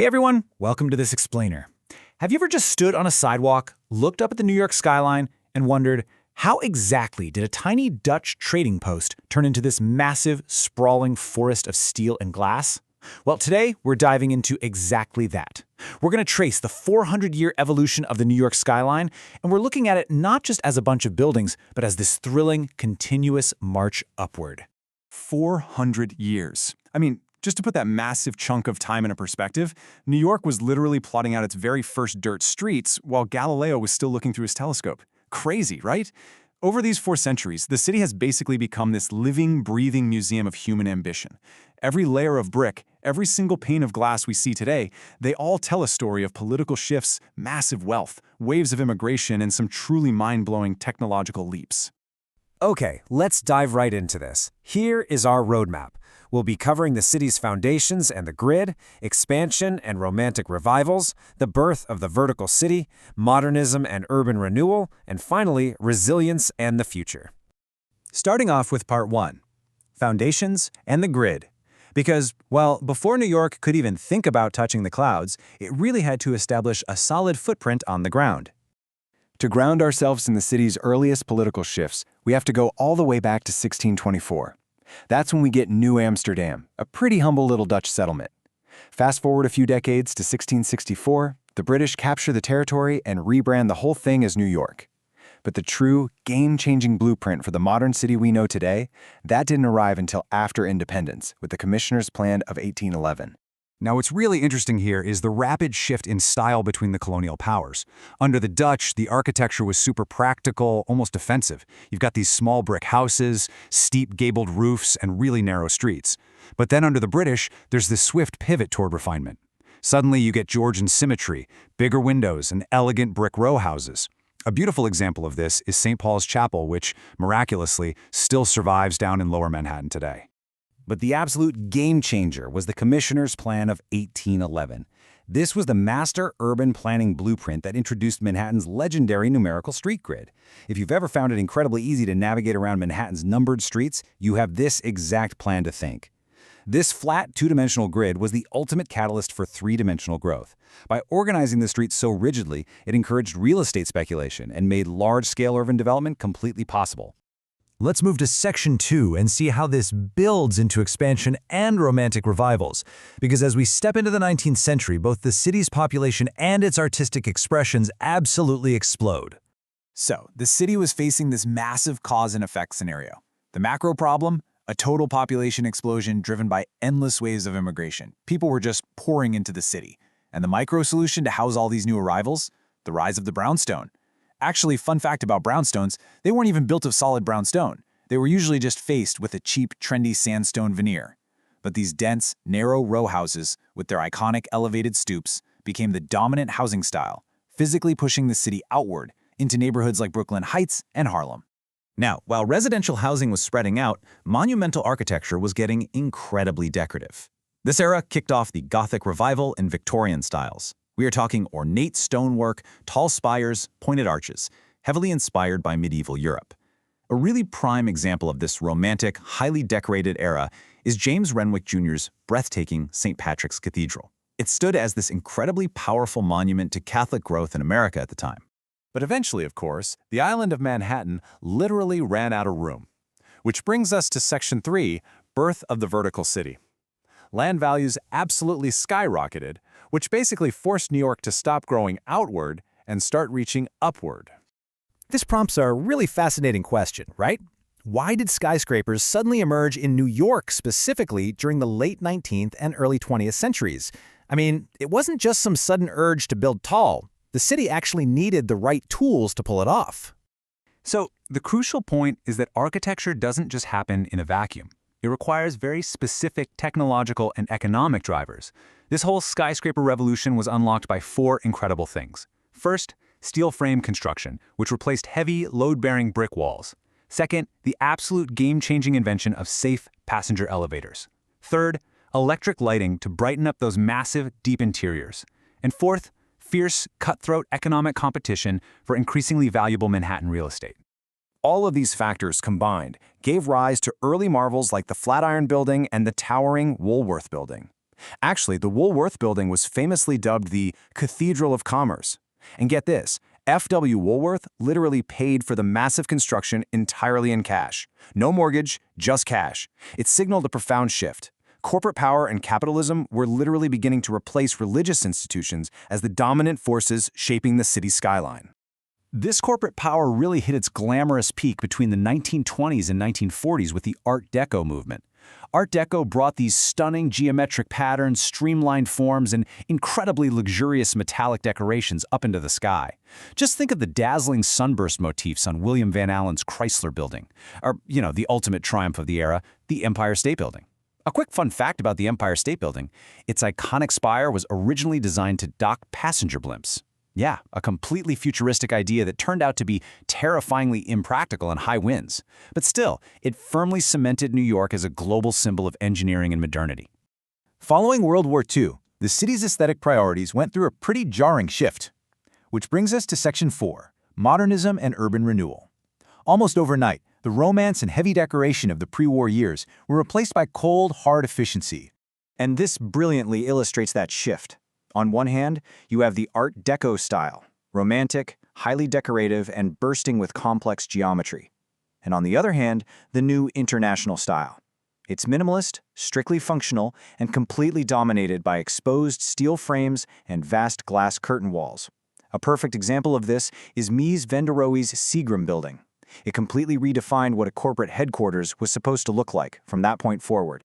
Hey everyone, welcome to this explainer. Have you ever just stood on a sidewalk, looked up at the New York skyline, and wondered, how exactly did a tiny Dutch trading post turn into this massive, sprawling forest of steel and glass? Well, today we're diving into exactly that. We're going to trace the 400-year evolution of the New York skyline, and we're looking at it not just as a bunch of buildings, but as this thrilling, continuous march upward. 400 years. Just to put that massive chunk of time into perspective, New York was literally plotting out its very first dirt streets while Galileo was still looking through his telescope. Crazy, right? Over these 4 centuries, the city has basically become this living, breathing museum of human ambition. Every layer of brick, every single pane of glass we see today, they all tell a story of political shifts, massive wealth, waves of immigration, and some truly mind-blowing technological leaps. Okay, let's dive right into this. Here is our roadmap. We'll be covering the city's foundations and the grid, expansion and romantic revivals, the birth of the vertical city, modernism and urban renewal, and finally, resilience and the future. Starting off with part 1, foundations and the grid. Because, well, before New York could even think about touching the clouds, it really had to establish a solid footprint on the ground. To ground ourselves in the city's earliest political shifts, we have to go all the way back to 1624. That's when we get New Amsterdam, a pretty humble little Dutch settlement. Fast forward a few decades to 1664, the British capture the territory and rebrand the whole thing as New York. But the true, game-changing blueprint for the modern city we know today, that didn't arrive until after independence, with the Commissioner's Plan of 1811. Now, what's really interesting here is the rapid shift in style between the colonial powers. Under the Dutch, the architecture was super practical, almost defensive. You've got these small brick houses, steep gabled roofs, and really narrow streets. But then under the British, there's this swift pivot toward refinement. Suddenly, you get Georgian symmetry, bigger windows, and elegant brick row houses. A beautiful example of this is St. Paul's Chapel, which, miraculously, still survives down in Lower Manhattan today. But the absolute game changer was the Commissioner's Plan of 1811. This was the master urban planning blueprint that introduced Manhattan's legendary numerical street grid. If you've ever found it incredibly easy to navigate around Manhattan's numbered streets, you have this exact plan to thank. This flat, two-dimensional grid was the ultimate catalyst for three-dimensional growth. By organizing the streets so rigidly, it encouraged real estate speculation and made large-scale urban development completely possible. Let's move to Section 2 and see how this builds into expansion and romantic revivals. Because as we step into the 19th century, both the city's population and its artistic expressions absolutely explode. So, the city was facing this massive cause and effect scenario. The macro problem? A total population explosion driven by endless waves of immigration. People were just pouring into the city. And the micro solution to house all these new arrivals? The rise of the brownstone. Actually, fun fact about brownstones, they weren't even built of solid brown stone. They were usually just faced with a cheap, trendy sandstone veneer. But these dense, narrow row houses, with their iconic elevated stoops, became the dominant housing style, physically pushing the city outward into neighborhoods like Brooklyn Heights and Harlem. Now, while residential housing was spreading out, monumental architecture was getting incredibly decorative. This era kicked off the Gothic revival in Victorian styles. We are talking ornate stonework, tall spires, pointed arches, heavily inspired by medieval Europe. A really prime example of this romantic, highly decorated era is James Renwick Jr.'s breathtaking St. Patrick's Cathedral. It stood as this incredibly powerful monument to Catholic growth in America at the time. But eventually, of course, the island of Manhattan literally ran out of room. Which brings us to Section 3, Birth of the Vertical City. Land values absolutely skyrocketed, which basically forced New York to stop growing outward and start reaching upward. This prompts a really fascinating question, right? Why did skyscrapers suddenly emerge in New York specifically during the late 19th and early 20th centuries? It wasn't just some sudden urge to build tall. The city actually needed the right tools to pull it off. So, the crucial point is that architecture doesn't just happen in a vacuum. It requires very specific technological and economic drivers. This whole skyscraper revolution was unlocked by 4 incredible things. First, steel frame construction, which replaced heavy, load-bearing brick walls. Second, the absolute game-changing invention of safe passenger elevators. Third, electric lighting to brighten up those massive, deep interiors. And fourth, fierce, cutthroat economic competition for increasingly valuable Manhattan real estate. All of these factors combined gave rise to early marvels like the Flatiron Building and the towering Woolworth Building. Actually, the Woolworth Building was famously dubbed the Cathedral of Commerce. And get this, F.W. Woolworth literally paid for the massive construction entirely in cash. No mortgage, just cash. It signaled a profound shift. Corporate power and capitalism were literally beginning to replace religious institutions as the dominant forces shaping the city's skyline. This corporate power really hit its glamorous peak between the 1920s and 1940s with the Art Deco movement. Art Deco brought these stunning geometric patterns, streamlined forms, and incredibly luxurious metallic decorations up into the sky. Just think of the dazzling sunburst motifs on William Van Allen's Chrysler building, or, the ultimate triumph of the era, the Empire State Building. A quick fun fact about the Empire State Building, its iconic spire was originally designed to dock passenger blimps. Yeah, a completely futuristic idea that turned out to be terrifyingly impractical in high winds. But still, it firmly cemented New York as a global symbol of engineering and modernity. Following World War II, the city's aesthetic priorities went through a pretty jarring shift. Which brings us to Section 4, Modernism and Urban Renewal. Almost overnight, the romance and heavy decoration of the pre-war years were replaced by cold, hard efficiency. And this brilliantly illustrates that shift. On one hand, you have the Art Deco style, romantic, highly decorative, and bursting with complex geometry. And on the other hand, the new International style. It's minimalist, strictly functional, and completely dominated by exposed steel frames and vast glass curtain walls. A perfect example of this is Mies van der Rohe's Seagram building. It completely redefined what a corporate headquarters was supposed to look like from that point forward.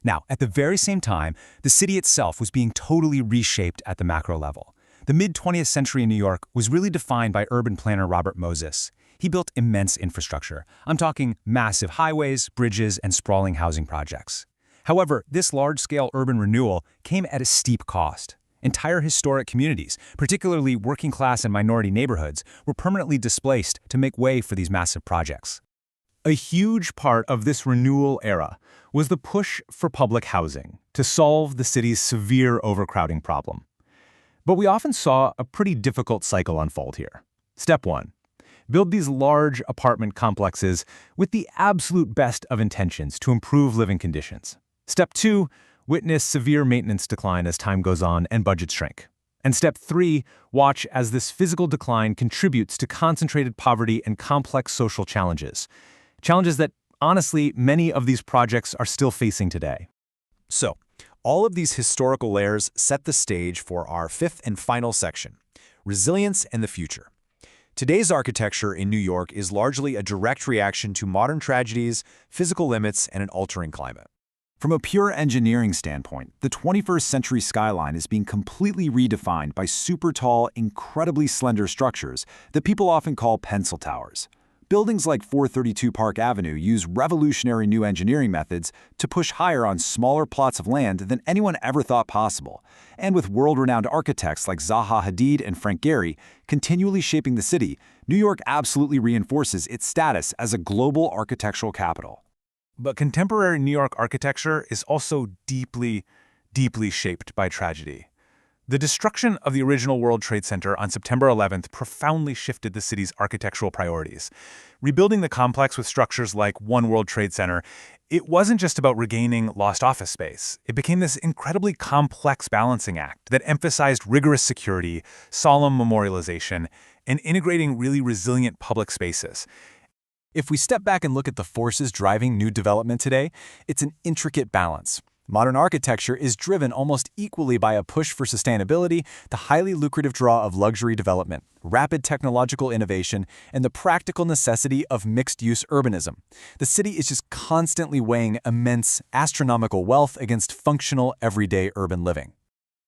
Now, at the very same time, the city itself was being totally reshaped at the macro level. The mid-20th century in New York was really defined by urban planner Robert Moses. He built immense infrastructure. I'm talking massive highways, bridges, and sprawling housing projects. However, this large-scale urban renewal came at a steep cost. Entire historic communities, particularly working-class and minority neighborhoods, were permanently displaced to make way for these massive projects. A huge part of this renewal era was the push for public housing to solve the city's severe overcrowding problem. But we often saw a pretty difficult cycle unfold here. Step 1. Build these large apartment complexes with the absolute best of intentions to improve living conditions. Step 2. Witness severe maintenance decline as time goes on and budgets shrink. And step 3. Watch as this physical decline contributes to concentrated poverty and complex social challenges. Challenges that, honestly, many of these projects are still facing today. So, all of these historical layers set the stage for our fifth and final section, resilience and the future. Today's architecture in New York is largely a direct reaction to modern tragedies, physical limits, and an altering climate. From a pure engineering standpoint, the 21st century skyline is being completely redefined by super tall, incredibly slender structures that people often call pencil towers. Buildings like 432 Park Avenue use revolutionary new engineering methods to push higher on smaller plots of land than anyone ever thought possible. And with world-renowned architects like Zaha Hadid and Frank Gehry continually shaping the city, New York absolutely reinforces its status as a global architectural capital. But contemporary New York architecture is also deeply, deeply shaped by tragedy. The destruction of the original World Trade Center on September 11th profoundly shifted the city's architectural priorities. Rebuilding the complex with structures like One World Trade Center, it wasn't just about regaining lost office space. It became this incredibly complex balancing act that emphasized rigorous security, solemn memorialization, and integrating really resilient public spaces. If we step back and look at the forces driving new development today, it's an intricate balance. Modern architecture is driven almost equally by a push for sustainability, the highly lucrative draw of luxury development, rapid technological innovation, and the practical necessity of mixed-use urbanism. The city is just constantly weighing immense, astronomical wealth against functional, everyday urban living.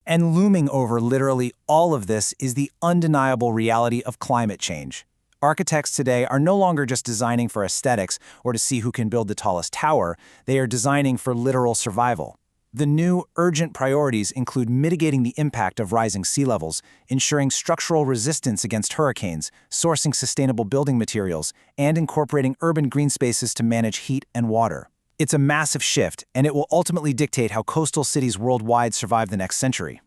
And looming over literally all of this is the undeniable reality of climate change. Architects today are no longer just designing for aesthetics or to see who can build the tallest tower, they are designing for literal survival. The new, urgent priorities include mitigating the impact of rising sea levels, ensuring structural resistance against hurricanes, sourcing sustainable building materials, and incorporating urban green spaces to manage heat and water. It's a massive shift, and it will ultimately dictate how coastal cities worldwide survive the next century.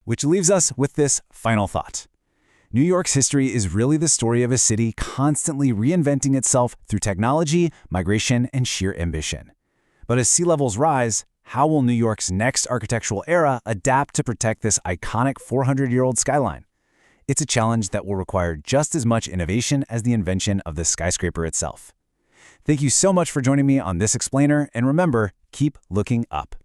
Which leaves us with this final thought. New York's history is really the story of a city constantly reinventing itself through technology, migration, and sheer ambition. But as sea levels rise, How will New York's next architectural era adapt to protect this iconic 400-year-old skyline? It's a challenge that will require just as much innovation as the invention of the skyscraper itself. Thank you so much for joining me on this explainer, and remember, keep looking up.